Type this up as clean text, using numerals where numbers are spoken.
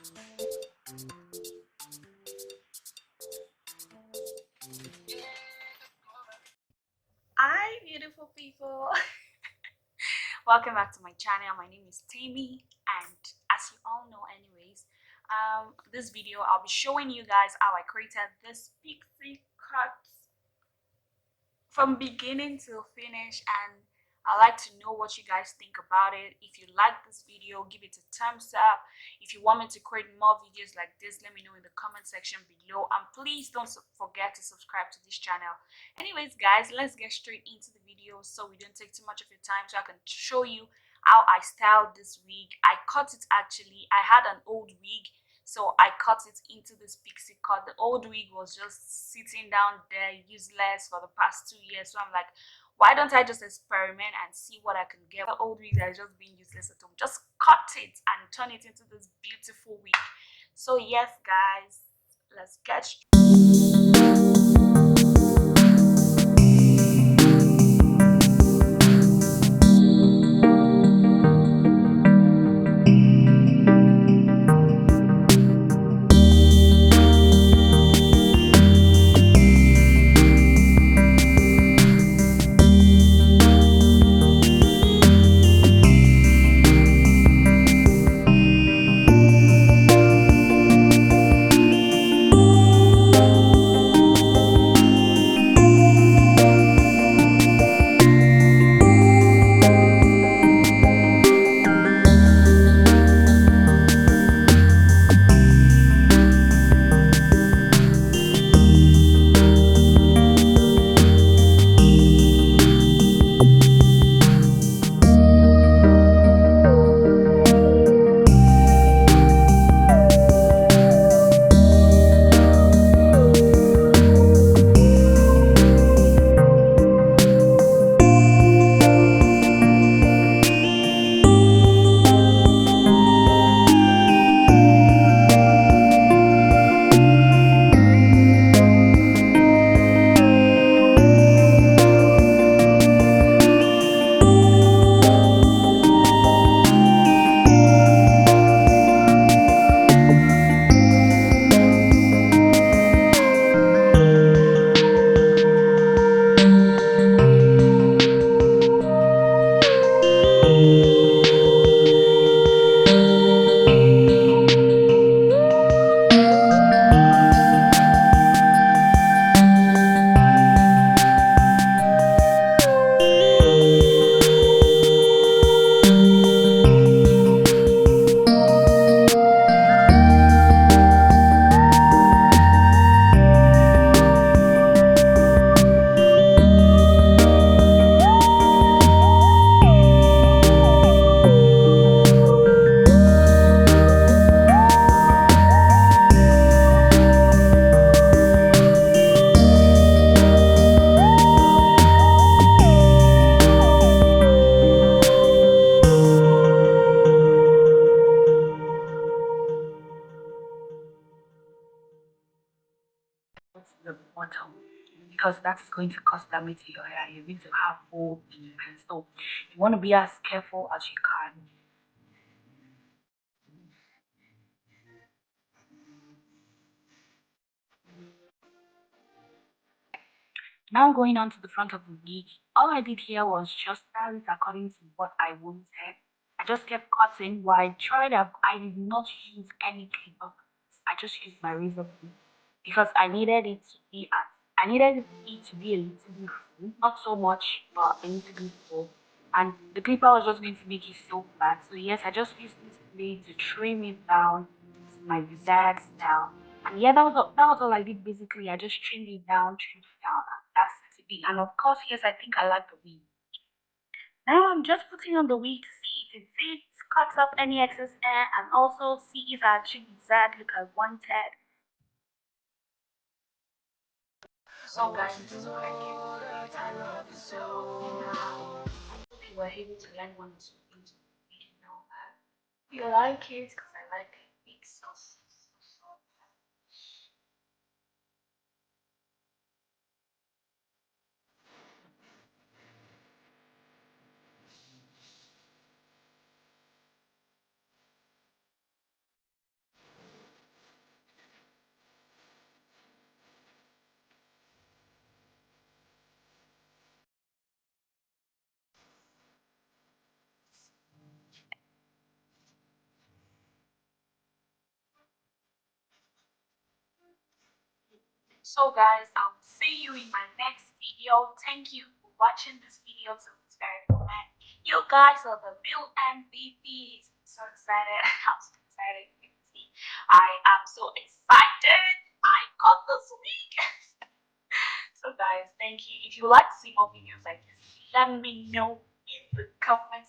Hi, beautiful people. Welcome back to my channel. My name is Temmiy, and as you all know, anyways, this video I'll be showing you guys how I created this pixie cut from beginning to finish, and I like to know what you guys think about it. If you like this video, give it a thumbs up. If you want me to create more videos like this, let me know in the comment section below, and please don't forget to subscribe to this channel. Anyways guys, let's get straight into the video so we don't take too much of your time, so I can show you how I styled this wig. I cut it, actually I had an old wig, so I cut it into this pixie cut. The old wig was just sitting down there useless for the past 2 years, so I'm like, why don't I just experiment and see what I can get? The old wigs are just being useless at home, just cut it and turn it into this beautiful wig. So yes guys, let's get the bottom, because that's going to cause damage to your hair. You're going to have old and so you want to be as careful as you can. Now going on to the front of the wig, all I did here was just style it according to what I wanted. I just kept cutting. While I tried up, I did not use any clipper. I just used my razor blade because I needed it to be I needed it to be a little bit full, not so much, but a little bit full. And the clipper was just going to make it so flat. So yes, I just used this blade to trim it down to my desired style. And yeah, that was all I did basically. I just trimmed it down, and that's it. And of course, yes, I think I like the wig. Now I'm just putting on the wig to see if it fits, cuts off any excess hair, and also see if I achieve the desired look I wanted. So guys, this is what I came up with. I love you so now. Hope you were able to learn one or two things from the video. You like it because I like it. It's so. So guys, I'll see you in my next video. Thank you for watching this video to this very moment. You guys are the real MVPs. I'm so excited. I'm so excited. You can see I am so excited. I got this week. So guys, thank you. If you would like to see more videos like this, let me know in the comment